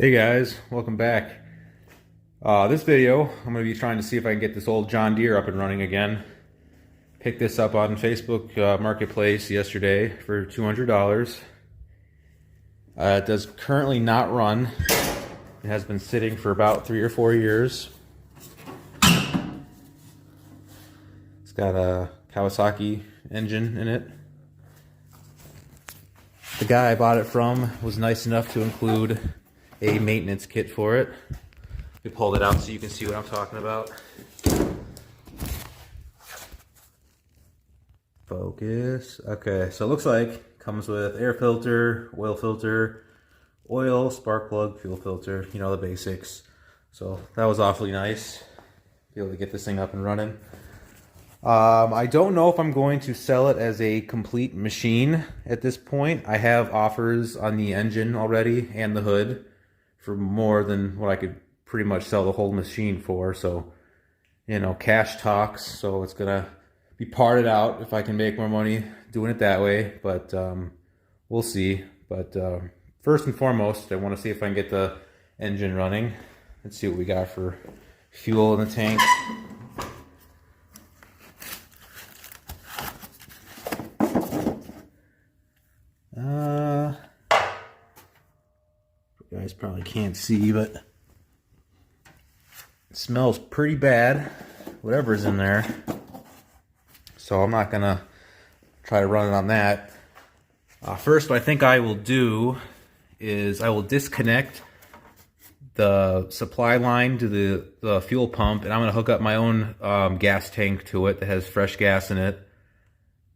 Hey guys, welcome back. This video, I'm going to be trying to see if I can get this old John Deere up and running again. Picked this up on Facebook Marketplace yesterday for $200. It does currently not run. It has been sitting for about 3 or 4 years. It's got a Kawasaki engine in it. The guy I bought it from was nice enough to include a maintenance kit for it. We pulled it out so you can see what I'm talking about. Focus. Okay, so it looks like comes with air filter, oil, spark plug, fuel filter, you know, the basics. So that was awfully nice. Be able to get this thing up and running. I don't know if I'm going to sell it as a complete machine at this point. I have offers on the engine already and the hood for more than what I could pretty much sell the whole machine for. So, you know, cash talks. So it's gonna be parted out if I can make more money doing it that way. But we'll see. But first and foremost, I want to see if I can get the engine running. Let's see what we got for fuel in the tank. You guys probably can't see, but it smells pretty bad, whatever's in there. So I'm not gonna try to run it on that. First, what I think I will do is I will disconnect the supply line to the fuel pump, and I'm gonna hook up my own gas tank to it that has fresh gas in it.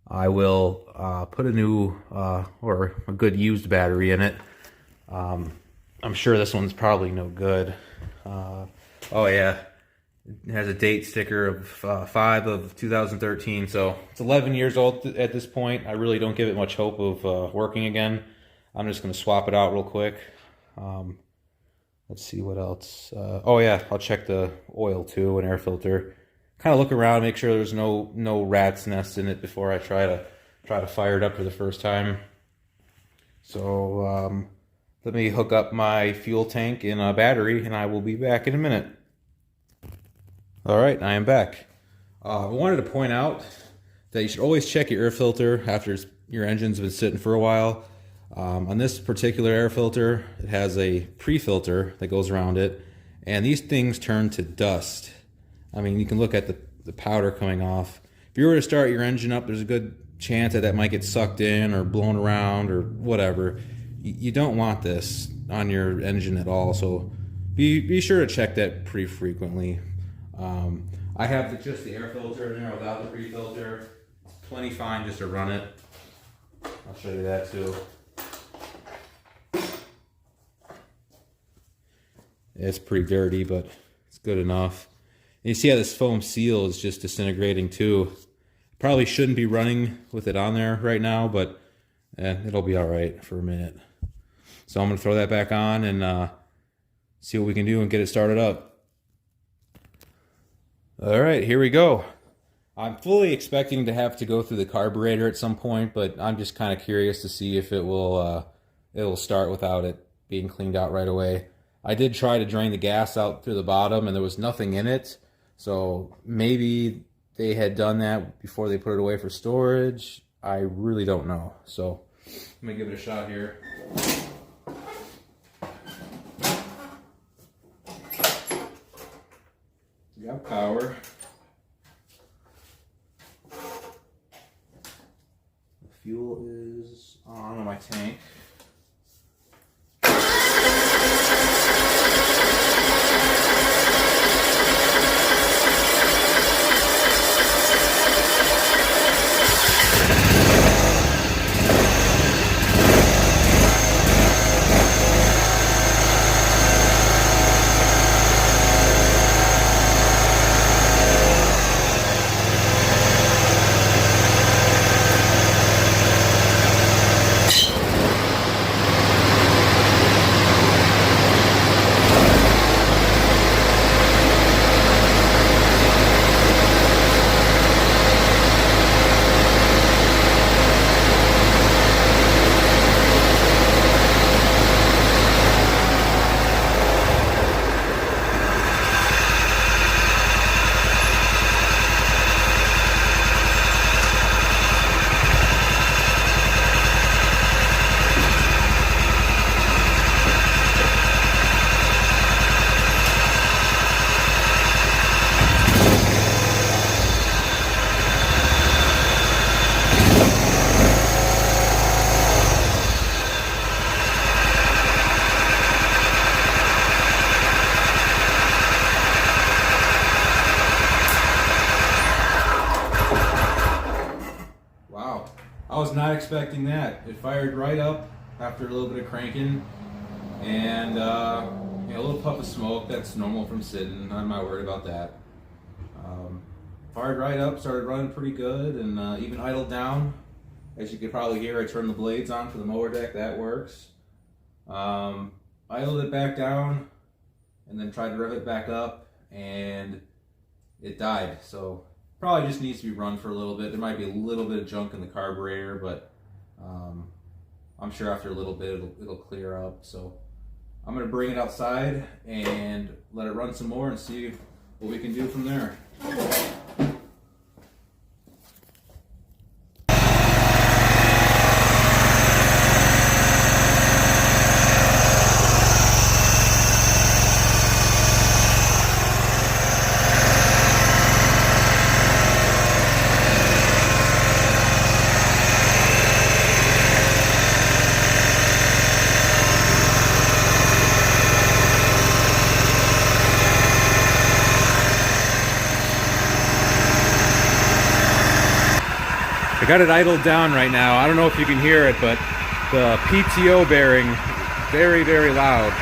I will put a new or a good used battery in it. I'm sure this one's probably no good. Oh yeah, it has a date sticker of 5 of 2013, so it's 11 years old at this point. I really don't give it much hope of working again. I'm just going to swap it out real quick. Let's see what else. Oh yeah, I'll check the oil too and air filter. Kind of look around, make sure there's no rat's nest in it before I try to fire it up for the first time. So let me hook up my fuel tank and a battery, and I will be back in a minute. All right, I am back. I wanted to point out that you should always check your air filter after your engine's been sitting for a while. On this particular air filter, it has a pre-filter that goes around it, and these things turn to dust. I mean, you can look at the powder coming off. If you were to start your engine up, there's a good chance that might get sucked in or blown around or whatever. You don't want this on your engine at all, so be sure to check that pretty frequently. I have just the air filter in there without the pre-filter. It's plenty fine just to run it. I'll show you that too. It's pretty dirty, but it's good enough. And you see how this foam seal is just disintegrating too. Probably shouldn't be running with it on there right now, but it'll be all right for a minute. So I'm going to throw that back on and see what we can do and get it started up. All right, here we go. I'm fully expecting to have to go through the carburetor at some point, but I'm just kind of curious to see if it will start without it being cleaned out right away. I did try to drain the gas out through the bottom, and there was nothing in it. So maybe they had done that before they put it away for storage. I really don't know. So let me give it a shot here. We got power. The fuel is on my tank. not expecting that. It fired right up after a little bit of cranking, and a little puff of smoke. That's normal from sitting. I'm not worried about that. Fired right up, started running pretty good, and even idled down. As you could probably hear, I turned the blades on for the mower deck. That works. Idled it back down, and then tried to rev it back up, and it died. So probably just needs to be run for a little bit. There might be a little bit of junk in the carburetor, but I'm sure after a little bit it'll clear up. So I'm going to bring it outside and let it run some more and see what we can do from there. I got it idled down right now. I don't know if you can hear it, but the PTO bearing, very, very loud.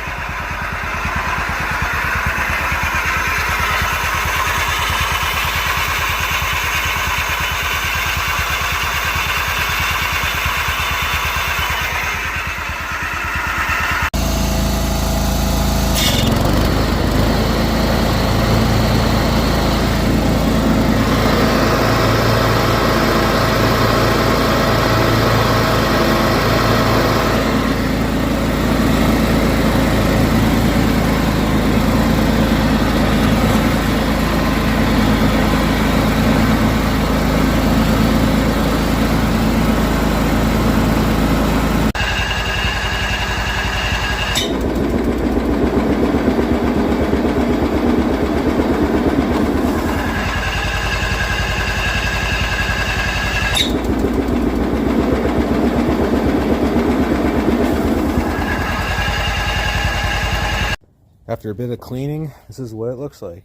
After a bit of cleaning, this is what it looks like.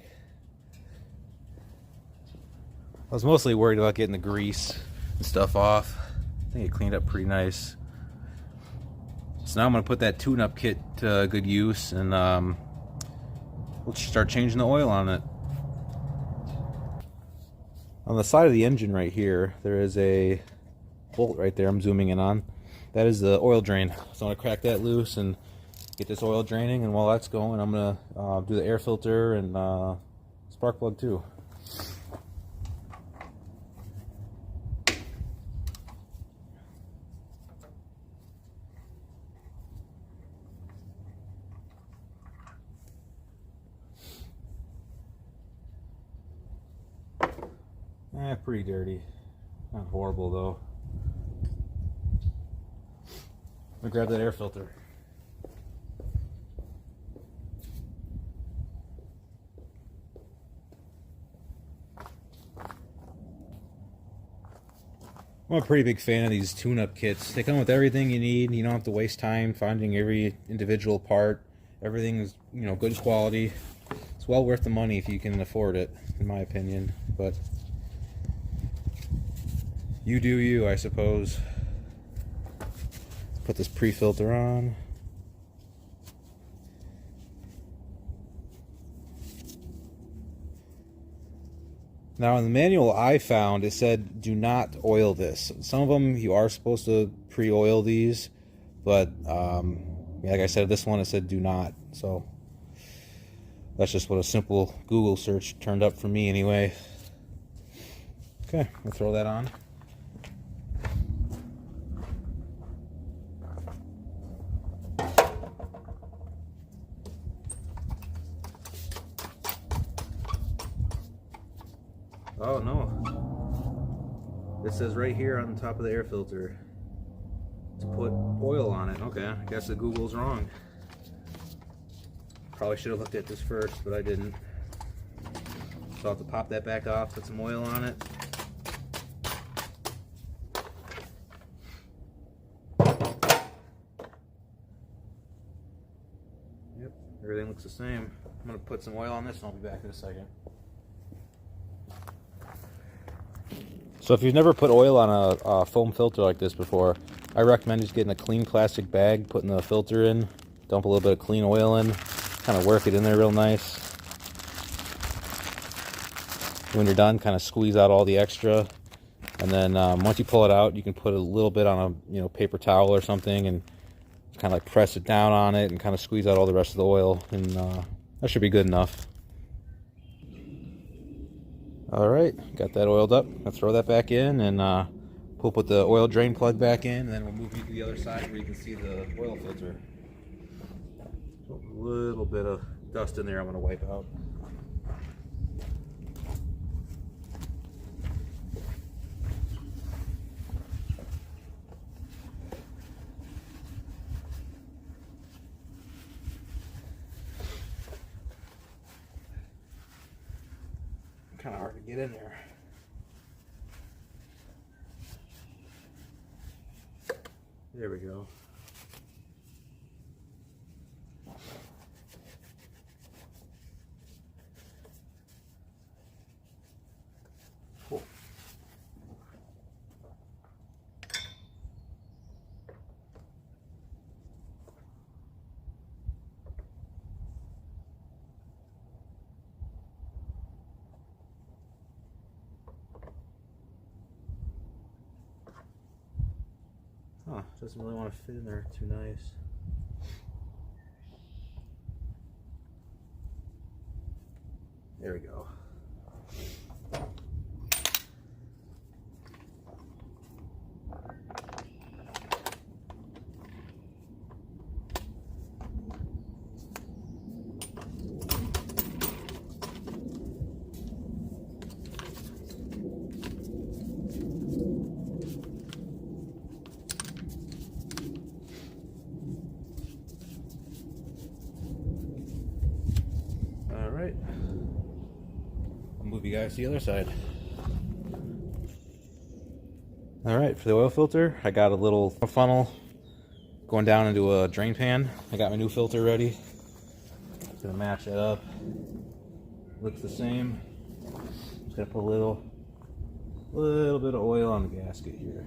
I was mostly worried about getting the grease and stuff off. I think it cleaned up pretty nice. So now I'm going to put that tune-up kit to good use, and we'll start changing the oil on it. On the side of the engine right here, there is a bolt right there I'm zooming in on. That is the oil drain. So I'm going to crack that loose and get this oil draining, and while that's going, I'm going to do the air filter and spark plug too. Pretty dirty. Not horrible though. I'm gonna grab that air filter. I'm a pretty big fan of these tune-up kits. They come with everything you need. You don't have to waste time finding every individual part. Everything is, good quality. It's well worth the money if you can afford it, in my opinion. But you do you, I suppose. Let's put this pre-filter on. Now in the manual I found, it said do not oil this. Some of them you are supposed to pre-oil these, but like I said, this one it said do not. So that's just what a simple Google search turned up for me anyway. Okay, we'll throw that on. Oh no, it says right here on the top of the air filter to put oil on it. Okay, I guess the Google's wrong. Probably should have looked at this first, but I didn't. So I'll have to pop that back off, put some oil on it. Yep, everything looks the same. I'm going to put some oil on this and I'll be back in a second. So if you've never put oil on a foam filter like this before, I recommend just getting a clean plastic bag, putting the filter in, dump a little bit of clean oil in, kind of work it in there real nice. When you're done, kind of squeeze out all the extra, and then once you pull it out, you can put a little bit on a paper towel or something, and kind of like press it down on it and kind of squeeze out all the rest of the oil, and that should be good enough. All right, got that oiled up. I'll throw that back in, and we'll put the oil drain plug back in, and then we'll move you to the other side where you can see the oil filter. A little bit of dust in there I'm going to wipe out. Kind of hard to get in there. There we go. Cool. Huh, doesn't really want to fit in there too nice. There we go. Alright, I'll move you guys to the other side. Alright, for the oil filter, I got a little funnel going down into a drain pan. I got my new filter ready. Just gonna match it up. Looks the same. Just gonna put a little bit of oil on the gasket here.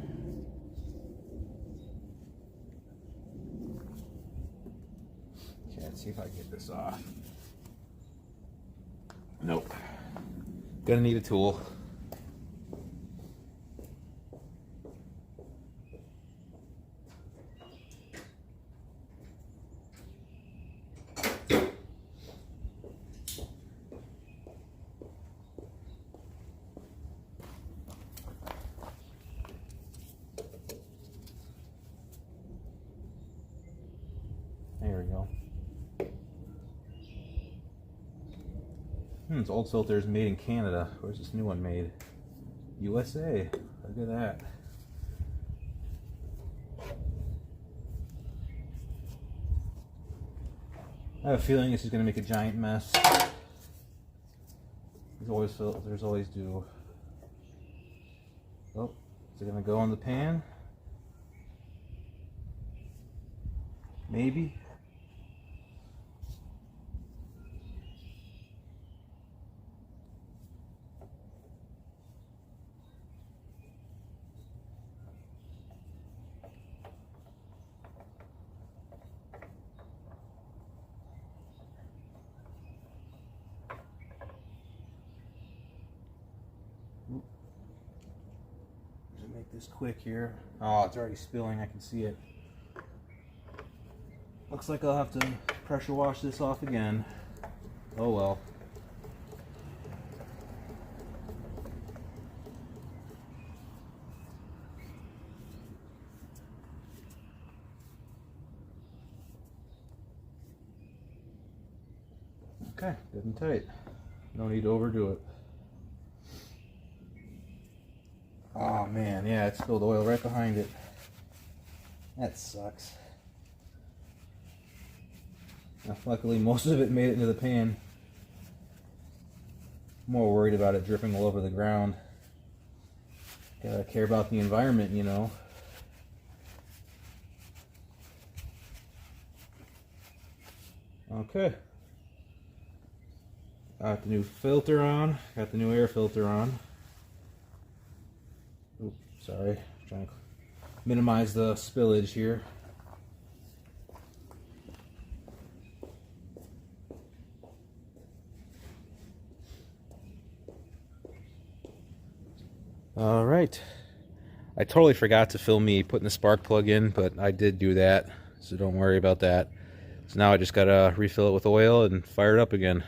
Okay, let's see if I can get this off. Nope. Gonna need a tool. There we go. This old filter is made in Canada. Where's this new one made? USA. Look at that. I have a feeling this is going to make a giant mess. Filters always do. Oh, is it going to go in the pan? Maybe. Just make this quick here. Oh, it's already spilling. I can see it. Looks like I'll have to pressure wash this off again. Oh well. Okay, good and tight. No need to overdo it. Oh man, yeah, it spilled oil right behind it. That sucks. Now, luckily, most of it made it into the pan. I'm more worried about it dripping all over the ground. Gotta care about the environment, you know. Okay. Got the new filter on. Got the new air filter on. Sorry, trying to minimize the spillage here. All right. I totally forgot to film me putting the spark plug in, but I did do that, so don't worry about that. So now I just gotta refill it with oil and fire it up again.